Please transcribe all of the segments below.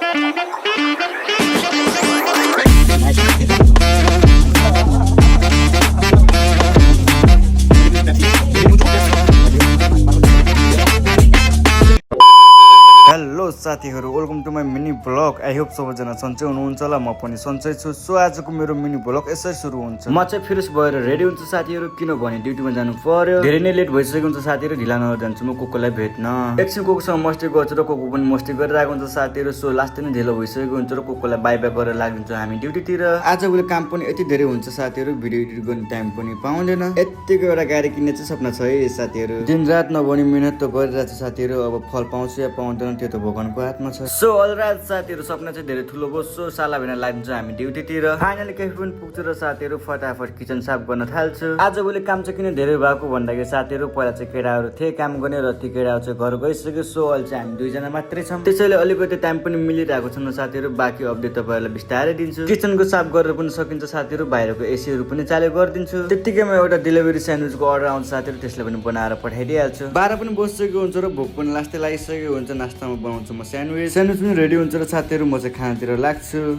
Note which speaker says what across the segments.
Speaker 1: Hello साथीहरू, welcome to my mini blog. I hope सबैजना सन्चै हुनुहुन्छ होला, म पनि सन्चै छु। सो आजको मेरो मिनी ब्लग यसरी सुरु हुन्छ। म चाहिँ फ्रेस भएर रेडी हुन्छु साथीहरू, किनभने ड्युटीमा जानु पर्यो। धेरै नै लेट भइसकेको हुन्छ साथीहरू, ढिला नगर जान्छु म कोकोलाई भेट्न। एकछिन कोकोसँग मस्ती गर्छु र कोको पनि मस्ती गरिरहेको हुन्छ साथीहरू। सो लास्ट नै ढिलो भइसकेको हुन्छ र कोकोलाई बाई बाई गरेर लागिन्छ हामी ड्युटीतिर। आजभोलि काम पनि यति धेरै हुन्छ साथीहरू, भिडियो एडिट गर्ने टाइम पनि पाउँदैन। यतिको एउटा गाडी किन्ने चाहिँ सपना छ है साथीहरू। दिन रात नभनी मिहिनेत त गरिरहेको छु साथीहरू, अब फल पाउँछु या पाउँदैन त्यो त भगवानको हातमा छ। सो अलराइट साथीहरू, सपना चाहिँ धेरै ठुलो भयो। सो साला भेना लाग्छ हामी ड्युटीतिर। फाइनली केही पनि पुग्छु र साथीहरू फटाफट किचन साफ गर्न थाल्छु। आजभोलि काम चाहिँ किन धेरै भएको भन्दाखेरि साथीहरू, पहिला चाहिँ केटाहरू थिए काम गर्ने र ती केटाहरू चाहिँ घर गइसक्यो। सो अहिले चाहिँ हामी दुईजना मात्रै छौँ, त्यसैले अलिकति टाइम पनि मिलिरहेको छैन साथीहरू। बाँकी अपडेट तपाईँहरूलाई बिस्तारै दिन्छु। किचनको साफ गरेर पनि सकिन्छ साथीहरू, बाहिरको एसीहरू पनि चालु गरिदिन्छु। त्यतिकैमा एउटा डेलिभरी स्यान्डविचको अर्डर आउँछ साथीहरू, त्यसले पनि बनाएर पठाइदिइहाल्छु। 12 पनि बसिसकेको हुन्छ र भोक पनि लास्टै लागिसकेको हुन्छ। नास्तामा बनाउँछु म स्यान्डविच पनि रेडी हुन्छ र साथीहरू म चाहिँ खानातिर लाग्छु।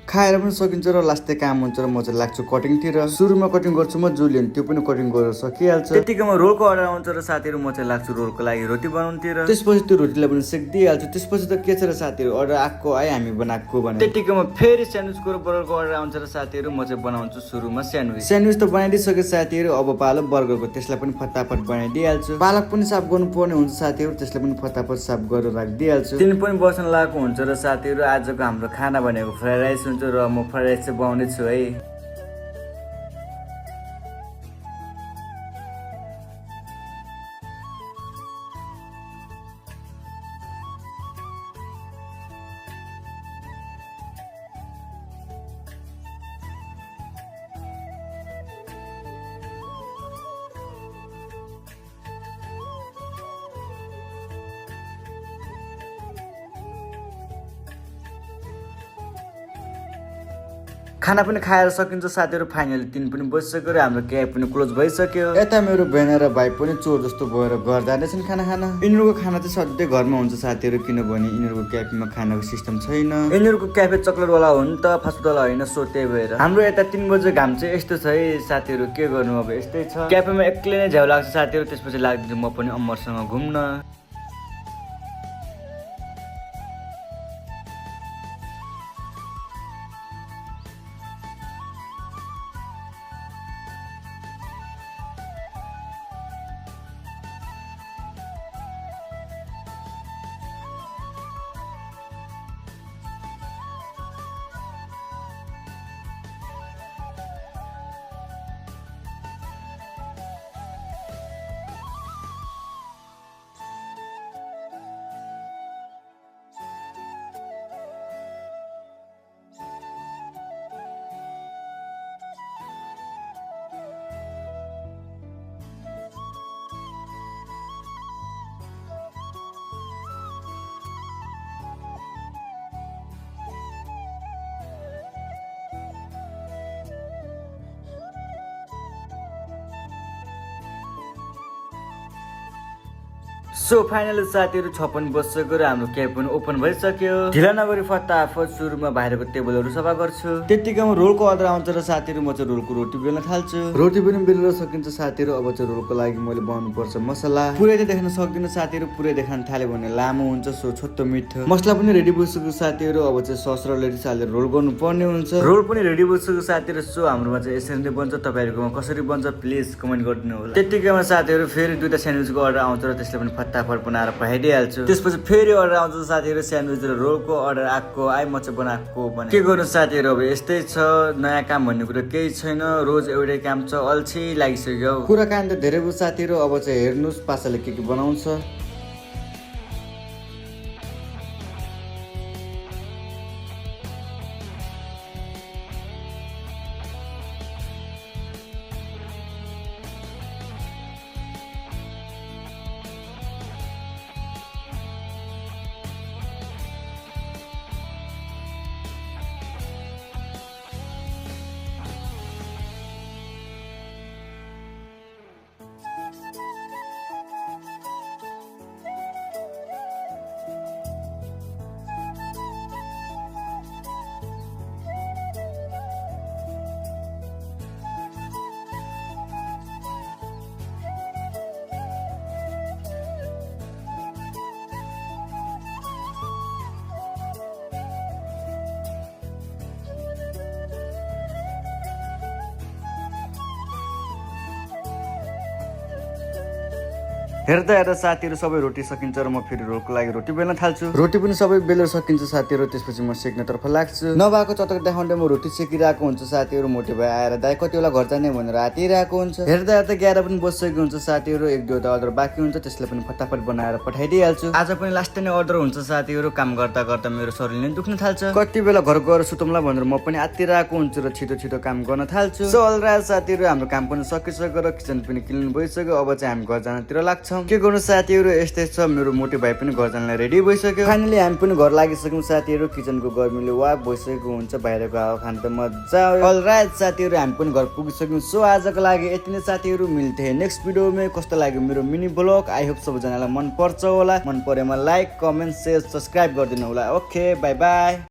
Speaker 1: खाएर पनि सकिन्छ र लास्टै काम हुन्छ र म चाहिँ लाग्छु कटिङतिर। सुरुमा कटिङ गर्छु म जुलियन, त्यो पनि कटिङ गरेर सकिहाल्छ। त्यतिकैमा रोलको अर्डर आउँछ र साथीहरू म चाहिँ लाग्छु रोलको लागि रोटी बनाउनुतिर। त्यसपछि त्यो रोटीलाई पनि सेकिदिइहाल्छु। त्यसपछि त के छ र साथीहरू, अर्डर आएको है हामी बनाएको भने। त्यतिकैमा फेरि स्यान्डविचको बर्गरको अर्डर आउँछ र साथीहरू म चाहिँ बनाउँछु सुरुमा स्यान्डविच त बनाइदिइसके साथीहरू। अब पालो बर्गरको, त्यसलाई पनि फटाफट बनाइदिइहाल्छु। पालक पनि साफ गर्नुपर्ने हुन्छ साथीहरू, त्यसलाई पनि फटाफट साफ गरेर राखिदिइहाल्छु। दिन पनि बस्न लागेको हुन्छ र साथीहरू आजको हाम्रो खाना भनेको फ्राइड राइस हुन्छ र म फ्राइड राइस चाहिँ बनाउने छु है। खाना पनि खाएर सकिन्छ साथीहरू। फाइनली 3 पनि बजिसक्यो र हाम्रो क्याब पनि क्लोज भइसक्यो। यता मेरो बहिनी र भाइ पनि चोर जस्तो भएर घर जाँदैछन् खाना खान। यिनीहरूको खाना चाहिँ सधैँ घरमा हुन्छ साथीहरू, किनभने यिनीहरूको क्याफेमा खानाको सिस्टम छैन। यिनीहरूको क्याफे चक्लेटवाला हो नि त, फास्टफुडवाला होइन। सो त्यही भएर हाम्रो यता 3 बजे घाम चाहिँ यस्तो छ है साथीहरू, के गर्नु अब यस्तै छ। क्याफेमा एक्लै नै झ्याउ लाग्छ साथीहरू, त्यसपछि लाग्दिन्छ म पनि अमरसँग घुम्न। सो फाइनली साथीहरू 6 पनि बजिसक्यो र हाम्रो क्याब पनि ओपन भइसक्यो। ढिला नगरी फटाफट सुरुमा बाहिरको टेबलहरू सफा गर्छु। त्यतिकैमा रोलको अर्डर आउँछ र साथीहरू म चाहिँ रोलको रोटी बेल्न थाल्छु। रोटी पनि बेलेर सकिन्छ साथीहरू। अब चाहिँ रोलको लागि मैले बनाउनु पर्छ मसला। पुरै त देख्न सक्दिनँ साथीहरू, पुरै देखाउन थाल्यो भने लामो हुन्छ। सो छोटो मिठो मसला पनि रेडी भइसक्यो साथीहरू। अब चाहिँ सस र लेडिस हालेर रोल गर्नु पर्ने हुन्छ। रोल पनि रेडी भइसक्यो साथीहरू। सो हाम्रोमा चाहिँ यसरी नै बन्छ, तपाईँहरूकोमा कसरी बन्छ प्लिज कमेन्ट गरिदिनु होला। त्यतिकैमा साथीहरू फेरि 2टा स्यान्डविचको अर्डर आउँछ र त्यसले पनि फटाफट बनाएर पठाइदिइहाल्छु। त्यसपछि फेरि अर्डर आउँछ साथीहरू, स्यान्डविच र रोलको अर्डर आएको आइ म चाहिँ बनाएको भने। के गर्नु साथीहरू, अब यस्तै छ। नयाँ काम भन्ने कुरा केही छैन, रोज एउटै काम छ, अल्छी लागिसक्यो। कुराकानी त धेरै भयो साथीहरू। अब चाहिँ हेर्नुहोस् पासाले के बनाउँछ। हेर्दा हेर्दा साथीहरू सबै रोटी सकिन्छ र म फेरि रोलको लागि रोटी बेल्न थाल्छु। रोटी पनि सबै बेलेर सकिन्छ साथीहरू। त्यसपछि म सेक्नेतर्फ लाग्छु। नभएको चटक देखाउँदै म रोटी सेकिरहेको हुन्छ साथीहरू। मोटे भाइ आएर दाइ कति बेला घर जाने भनेर आतिरहेको हुन्छ। हेर्दा हेर्दा 11 पनि बसिसकेको हुन्छ साथीहरू। एक दुईवटा अर्डर बाँकी हुन्छ, त्यसलाई पनि फटाफट बनाएर पठाइदिइहाल्छु। आज पनि लास्ट नै अर्डर हुन्छ साथीहरू। काम गर्दा गर्दा मेरो शरीर नै दुख्न थाल्छ। कति बेला घर गएर सुतौँला भनेर म पनि आतिरहेको हुन्छु र छिटो छिटो काम गर्न थाल्छु। सो अलराइट साथीहरू, हाम्रो काम पनि सकिसक्यो र किचन पनि क्लिन भइसक्यो। अब चाहिँ हामी घर जानतिर लाग्छौँ। के गर्नु साथीहरू, यस्तै छ। मेरो मोटे भाइ पनि घर जानलाई रेडी भइसक्यो। फाइनली हामी पनि घर लागिसक्यौँ साथीहरू। किचनको गर्मीले वाक भइसकेको हुन्छ, बाहिरको हावा खान त मजा आयो। अलराइट साथीहरू, हामी पनि घर पुगिसक्यौँ। सो आजको लागि यति नै साथीहरू। मिल्थे नेक्स्ट भिडियोमा। कस्तो लाग्यो मेरो मिनी ब्लग? आई होप सबैजनालाई मन पर्छ होला। मन परेमा लाइक, कमेन्ट, शेयर, सब्सक्राइब गरिदिनु होला। Okay, by by.